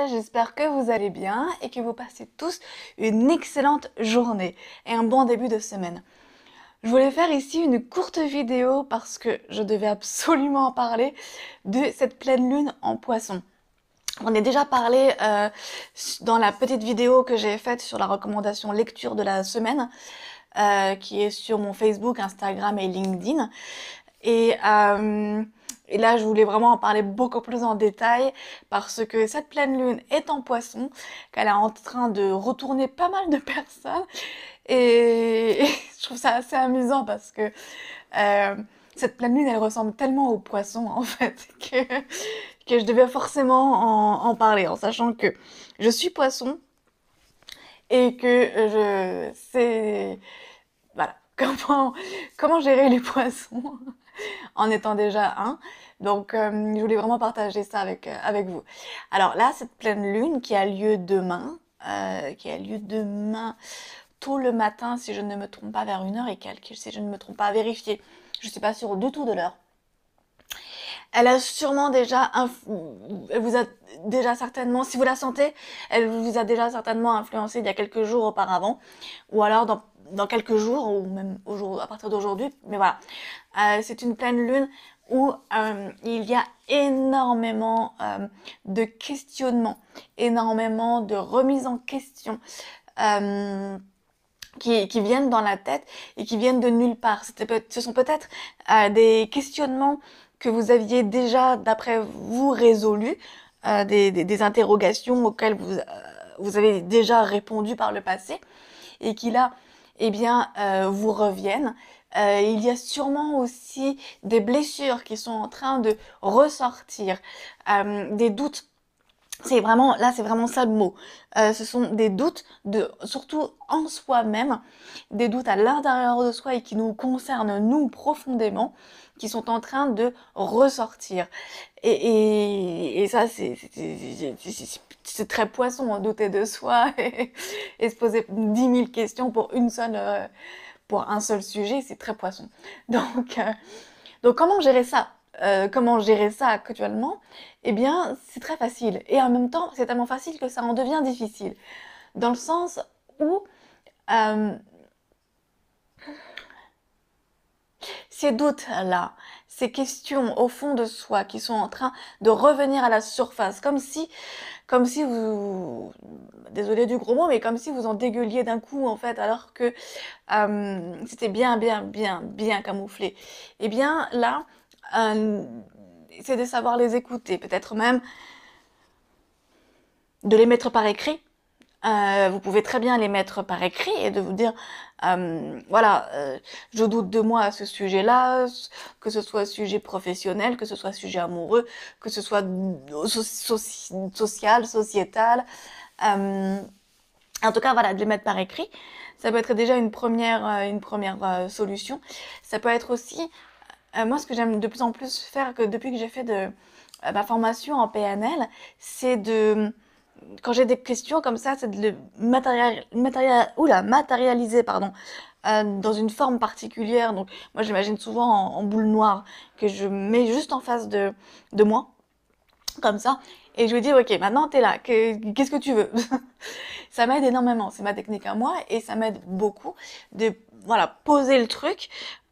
J'espère que vous allez bien et que vous passez tous une excellente journée et un bon début de semaine. Je voulais faire ici une courte vidéo parce que je devais absolument parler de cette pleine lune en Poisson. On a déjà parlé dans la petite vidéo que j'ai faite sur la recommandation lecture de la semaine, qui est sur mon Facebook, Instagram et LinkedIn. Et là, je voulais vraiment en parler beaucoup plus en détail parce que cette pleine lune est en Poisson, qu'elle est en train de retourner pas mal de personnes. Et je trouve ça assez amusant parce que cette pleine lune, elle ressemble tellement au Poisson en fait que je devais forcément en parler, en sachant que je suis Poisson et que je sais, voilà, comment gérer les poissons en étant déjà un. Donc, je voulais vraiment partager ça avec vous. Alors là, cette pleine lune qui a lieu demain, tôt le matin, si je ne me trompe pas, vers 1h et quelques, si je ne me trompe pas, à vérifier. Je suis pas sûre du tout de l'heure. Elle a sûrement déjà, elle vous a déjà certainement, si vous la sentez, elle vous a déjà certainement influencé il y a quelques jours auparavant, ou alors dans quelques jours, ou même à partir d'aujourd'hui. Mais voilà, c'est une pleine lune où il y a énormément de questionnements, énormément de remises en question. Qui viennent dans la tête et qui viennent de nulle part. Ce sont peut-être des questionnements que vous aviez déjà, d'après vous, résolus, des interrogations auxquelles vous avez déjà répondu par le passé, et qui là, eh bien, vous reviennent. Il y a sûrement aussi des blessures qui sont en train de ressortir, des doutes. C'est vraiment ça le mot. Ce sont des doutes surtout en soi-même, des doutes à l'intérieur de soi et qui nous concernent nous profondément, qui sont en train de ressortir. Et ça, c'est très Poisson, hein, douter de soi et se poser 10 000 questions pour un seul sujet, c'est très Poisson. Donc comment gérer ça? Comment gérer ça actuellement? Eh bien, c'est très facile. Et en même temps, c'est tellement facile que ça en devient difficile. Dans le sens où euh, ces doutes-là, ces questions au fond de soi qui sont en train de revenir à la surface, comme si vous, désolé du gros mot, mais comme si vous en dégueuliez d'un coup en fait, alors que c'était bien camouflé. Eh bien là, c'est de savoir les écouter, peut-être même de les mettre par écrit. Vous pouvez très bien les mettre par écrit et de vous dire, voilà, je doute de moi à ce sujet-là, que ce soit sujet professionnel, que ce soit sujet amoureux, que ce soit social, sociétal. En tout cas, voilà, de les mettre par écrit. Ça peut être déjà une première solution. Ça peut être aussi, moi, ce que j'aime de plus en plus faire, que depuis que j'ai fait de ma formation en PNL, c'est quand j'ai des questions comme ça, c'est de le matérialiser, pardon, dans une forme particulière. Donc, moi, j'imagine souvent en boule noire que je mets juste en face de moi, comme ça, et je lui dis, ok, maintenant t'es là, qu'est-ce que tu veux? Ça m'aide énormément, c'est ma technique à moi, et ça m'aide beaucoup de, voilà, poser le truc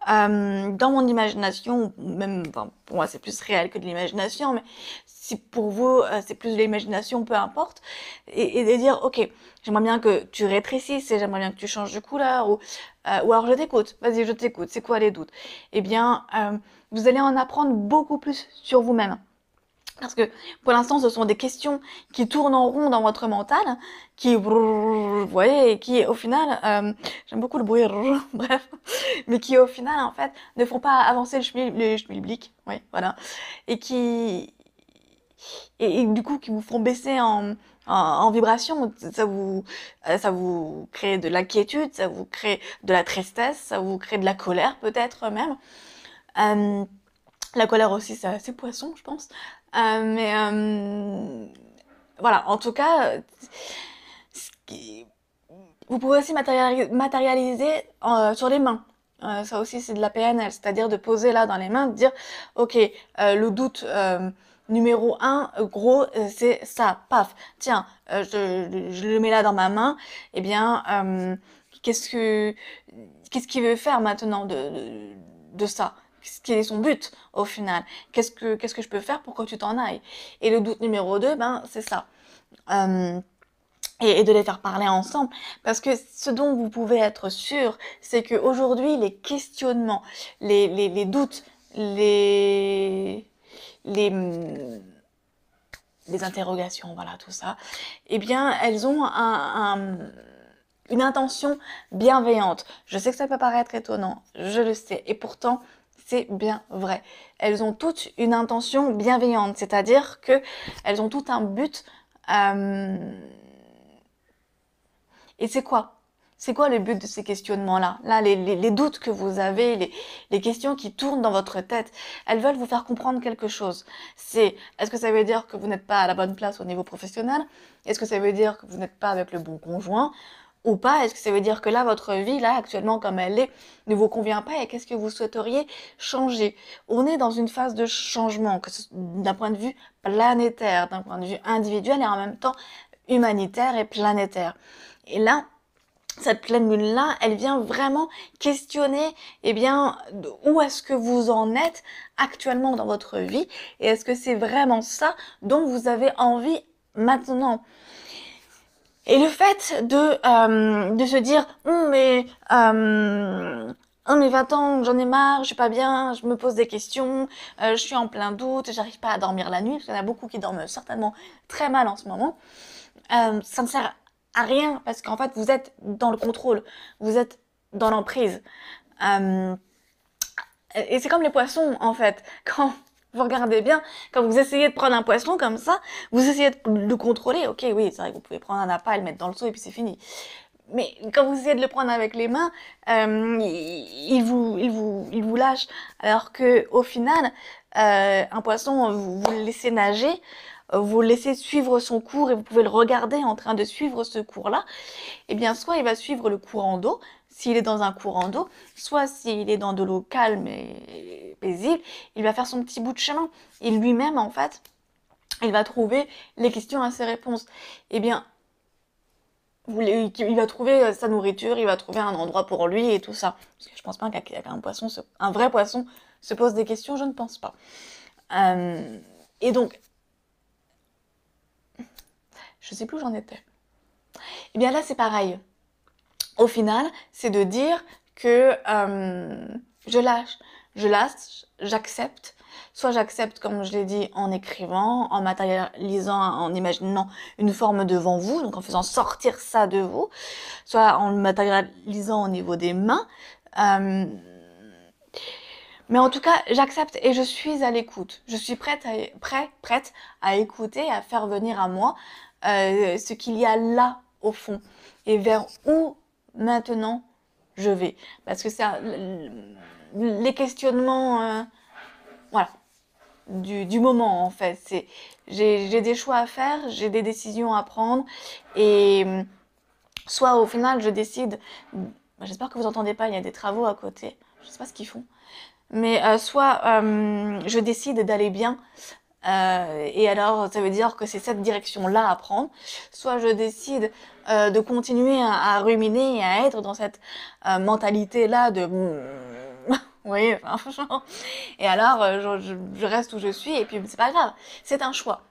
dans mon imagination, même, enfin, pour moi c'est plus réel que de l'imagination, mais si pour vous c'est plus de l'imagination, peu importe, et de dire, ok, j'aimerais bien que tu rétrécisses, et j'aimerais bien que tu changes de couleur, ou alors je t'écoute, vas-y, je t'écoute, c'est quoi les doutes? Eh bien, vous allez en apprendre beaucoup plus sur vous-même. Parce que pour l'instant, ce sont des questions qui tournent en rond dans votre mental, vous voyez, et qui au final, j'aime beaucoup le bruit, bref, mais qui au final, en fait, ne font pas avancer le schmilblick, oui, voilà, et et du coup, qui vous font baisser en vibration. Ça vous crée de l'inquiétude, ça vous crée de la tristesse, ça vous crée de la colère peut-être même. Euh, la colère aussi, c'est assez Poisson, je pense. Mais voilà, en tout cas, vous pouvez aussi matérialiser sur les mains. Ça aussi, c'est de la PNL, c'est-à-dire de poser là dans les mains, de dire, ok, le doute, numéro un, gros, c'est ça, paf, tiens, je le mets là dans ma main, eh bien, qu'est-ce que, qu'est-ce qu'il veut faire maintenant de ça? Quel est son but au final? Qu'est-ce que je peux faire pour que tu t'en ailles? Et le doute numéro 2, ben, c'est ça. Euh, et de les faire parler ensemble. Parce que ce dont vous pouvez être sûr, c'est qu'aujourd'hui, les questionnements, les doutes, les, les interrogations, voilà, tout ça, eh bien, elles ont une intention bienveillante. Je sais que ça peut paraître étonnant, je le sais, et pourtant, c'est bien vrai. Elles ont toutes une intention bienveillante, c'est-à-dire que elles ont tout un but. Et c'est quoi? C'est quoi le but de ces questionnements-là? Là, les doutes que vous avez, les questions qui tournent dans votre tête, elles veulent vous faire comprendre quelque chose. Est-ce que ça veut dire que vous n'êtes pas à la bonne place au niveau professionnel? Est-ce que ça veut dire que vous n'êtes pas avec le bon conjoint? Ou pas? Est-ce que ça veut dire que là, votre vie, là, actuellement, comme elle est, ne vous convient pas et qu'est-ce que vous souhaiteriez changer? On est dans une phase de changement, d'un point de vue planétaire, d'un point de vue individuel et en même temps humanitaire et planétaire. Et là, cette pleine lune-là, elle vient vraiment questionner, eh bien, où est-ce que vous en êtes actuellement dans votre vie et est-ce que c'est vraiment ça dont vous avez envie maintenant? Et le fait de se dire, oh, mais 20 ans, j'en ai marre, je suis pas bien, je me pose des questions, je suis en plein doute, j'arrive pas à dormir la nuit, parce qu'il y en a beaucoup qui dorment certainement très mal en ce moment. Ça ne sert à rien parce qu'en fait vous êtes dans le contrôle, vous êtes dans l'emprise. Euh, et c'est comme les poissons en fait. Quand vous regardez bien, quand vous essayez de prendre un poisson comme ça, vous essayez de le contrôler. Ok, oui, c'est vrai que vous pouvez prendre un appât et le mettre dans le seau et puis c'est fini. Mais quand vous essayez de le prendre avec les mains, il vous lâche. Alors que au final, un poisson, vous le laissez nager, vous le laissez suivre son cours et vous pouvez le regarder en train de suivre ce cours-là. Eh bien, soit il va suivre le courant d'eau, s'il est dans un courant d'eau, soit s'il est dans de l'eau calme et paisible, il va faire son petit bout de chemin. Et lui-même, en fait, il va trouver les questions à ses réponses. Eh bien, il va trouver sa nourriture, il va trouver un endroit pour lui et tout ça. Parce que je pense pas qu'un poisson, un vrai poisson, se pose des questions, je ne pense pas. Et donc, je sais plus où j'en étais. Et bien là, c'est pareil. Au final, c'est de dire que je lâche, j'accepte. Soit j'accepte, comme je l'ai dit, en écrivant, en matérialisant, en imaginant une forme devant vous, donc en faisant sortir ça de vous, soit en le matérialisant au niveau des mains. Euh, mais en tout cas, j'accepte et je suis à l'écoute. Je suis prête à écouter, à faire venir à moi ce qu'il y a là au fond et vers où maintenant je vais. Parce que c'est les questionnements, voilà, du moment en fait. J'ai des choix à faire, j'ai des décisions à prendre et soit au final je décide. J'espère que vous entendez pas, il y a des travaux à côté. Je sais pas ce qu'ils font. Mais soit je décide d'aller bien, et alors ça veut dire que c'est cette direction-là à prendre. Soit je décide de continuer à ruminer et à être dans cette mentalité-là de... oui, enfin, franchement. Et alors je reste où je suis et puis c'est pas grave. C'est un choix.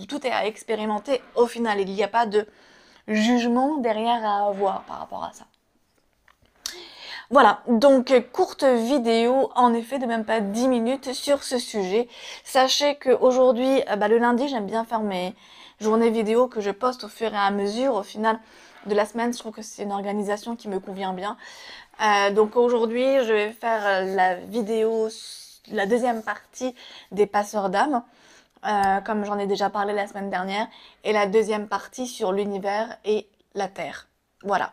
Tout est à expérimenter au final. Il n'y a pas de jugement derrière à avoir par rapport à ça. Voilà, donc courte vidéo, en effet, de même pas 10 minutes sur ce sujet. Sachez qu'aujourd'hui, le lundi, j'aime bien faire mes journées vidéo que je poste au fur et à mesure. Au final de la semaine, je trouve que c'est une organisation qui me convient bien. Donc aujourd'hui, je vais faire la vidéo, la deuxième partie des passeurs d'âme, comme j'en ai déjà parlé la semaine dernière, et la deuxième partie sur l'univers et la Terre. Voilà.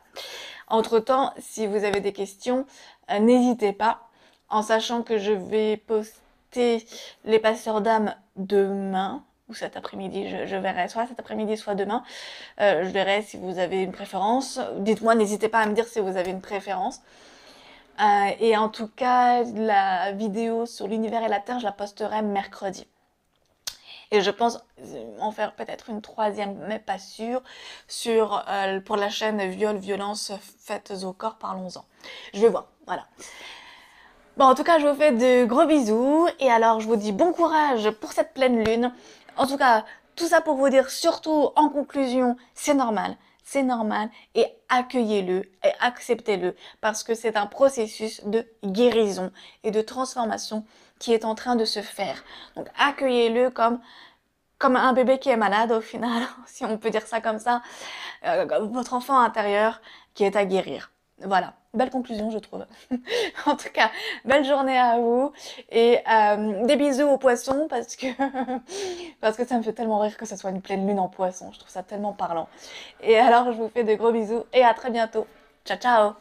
Entre-temps, si vous avez des questions, n'hésitez pas, en sachant que je vais poster les passeurs d'âme demain, ou cet après-midi, je verrai, soit cet après-midi, soit demain. Je verrai si vous avez une préférence. Dites-moi, n'hésitez pas à me dire si vous avez une préférence. Et en tout cas, la vidéo sur l'univers et la Terre, je la posterai mercredi. Et je pense en faire peut-être une troisième, mais pas sûre, pour la chaîne Viol, Violence faites au corps, parlons-en. Je vais voir, voilà. Bon, en tout cas, je vous fais de gros bisous. Et alors, je vous dis bon courage pour cette pleine lune. En tout cas, tout ça pour vous dire, surtout en conclusion, c'est normal. C'est normal et accueillez-le et acceptez-le parce que c'est un processus de guérison et de transformation qui est en train de se faire. Donc accueillez-le comme un bébé qui est malade au final, si on peut dire ça comme ça, votre enfant intérieur qui est à guérir. Voilà, belle conclusion je trouve. En tout cas, belle journée à vous et des bisous aux poissons parce que parce que ça me fait tellement rire que ce soit une pleine lune en poisson. Je trouve ça tellement parlant. Et alors je vous fais de gros bisous et à très bientôt. Ciao ciao.